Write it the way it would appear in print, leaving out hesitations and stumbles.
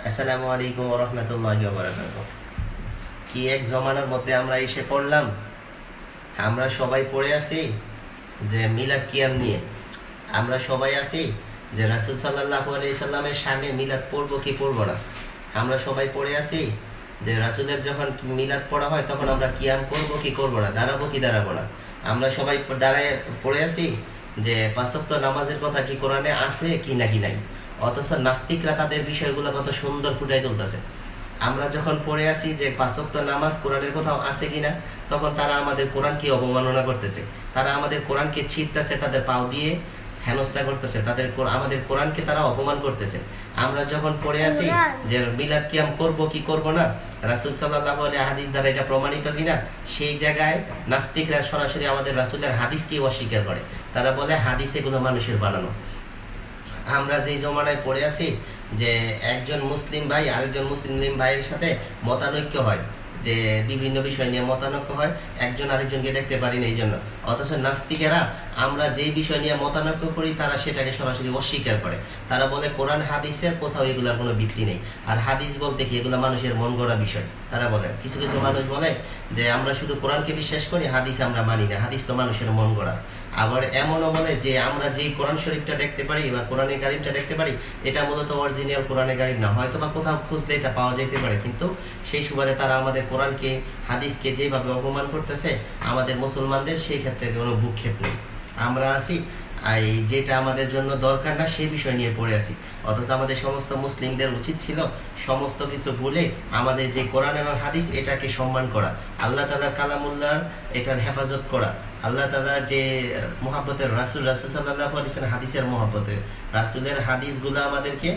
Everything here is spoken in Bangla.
আসসালামু আলাইকুম ওয়া রাহমাতুল্লাহি ওয়া বারাকাতুহু। কি এক জমানার মধ্যে আমরা এসে পড়লাম। আমরা সবাই পড়ে আছি যে মিলাদ কিয়াম নিয়ে। আমরা সবাই আছি যে রাসূল সাল্লাল্লাহু আলাইহি সাল্লামের শানে মিলাদ পড়বো কি পড়বো না। আমরা সবাই পড়ে আছি যে রাসূলের যখন মিলাদ পড়া হয় তখন আমরা কিয়াম করবো কি করবো না, দাঁড়াবো কি দাঁড়াবো না। আমরা সবাই দাঁড়ায় পড়ে আছি যে পাঁচ ওয়াক্ত নামাজের কথা কি কোরআনে আছে কি নাকি নাই। অথচ নাস্তিকরা তাদের বিষয়গুলো কত সুন্দর ফুটাই তুলতেছে। আমরা যখন পড়ে আসি যে পাঁচ ওয়াক্ত নামাজ কোরআনের কোথাও আছে কিনা, তখন তারা আমাদের কোরআনকে অবমাননা করতেছে, তারা আমাদের কোরআনকে ছিঁড়তেছে, তাদের পাও দিয়ে হেনস্থা করতেছে, আমাদের কোরআনকে তারা অপমান করতেছে। আমরা যখন পড়ে আসি যে মিলাদ কিয়াম করব কি করব না, রাসূল সাল্লাল্লাহু আলাইহি হাদিস দ্বারা এটা প্রমাণিত কিনা, সেই জায়গায় নাস্তিকরা সরাসরি আমাদের রাসূলের হাদিসকে অস্বীকার করে। তারা বলে হাদিস এগুলো মানুষের বানানো। আমরা যে জমানায় পড়ে আছি যে একজন মুসলিম ভাই আরেকজন মুসলিম ভাইয়ের সাথে মতানৈক্য হয়, যে বিভিন্ন বিষয় নিয়ে মতানৈক্য হয়, একজন আরেকজনকে দেখতে পারি না এই জন্য। অথচ নাস্তিকেরা আমরা যেই বিষয় নিয়ে মতানৈক্য করি তারা সেটাকে সরাসরি অস্বীকার করে। তারা বলে কোরআন হাদিসের কোথাও এগুলার কোনো ভিত্তি নেই, আর হাদিস বলতে কি এগুলো মানুষের মন গড়া বিষয়। তারা বলে, কিছু কিছু মানুষ বলে যে আমরা শুধু কোরআনকে বিশ্বাস করি, হাদিস আমরা মানি না, হাদিস তো মানুষের মন গড়া। আবার এমনও বলে যে আমরা যেই কোরআন শরীফটা দেখতে পারি বা কোরআনে কারিমটা দেখতে পারি, এটা মূলত অরিজিনাল কোরআনে কারিম না, হয়তো বা কোথাও খুঁজলে এটা পাওয়া যেতে পারে, কিন্তু সেই সুবাদে তারা আমাদের কোরআনকে হাদিসকে যেভাবে অপমান করতেছে আমাদের মুসলমানদের, সেই ক্ষেত্রে কোনো ভূক্ষেপ নেই। আমরা আছি এই যেটা আমাদের জন্য দরকার না সেই বিষয় নিয়ে পড়ে আছি। অথচ আমাদের সমস্ত মুসলিমদের উচিত ছিল সমস্ত কিছু ভুলে আমাদের যে কোরআন এবং হাদিস এটাকে সম্মান করা, আল্লাহ তাআলার কালামুল্লাহর এটার হেফাজত করা, আল্লাহ তাআলা যে মহব্বতের রাসূল সাল্লাল্লাহু আলাইহি ওয়াসাল্লাম হাদিসের মহব্বতের রাসূলের হাদিসগুলো আমাদেরকে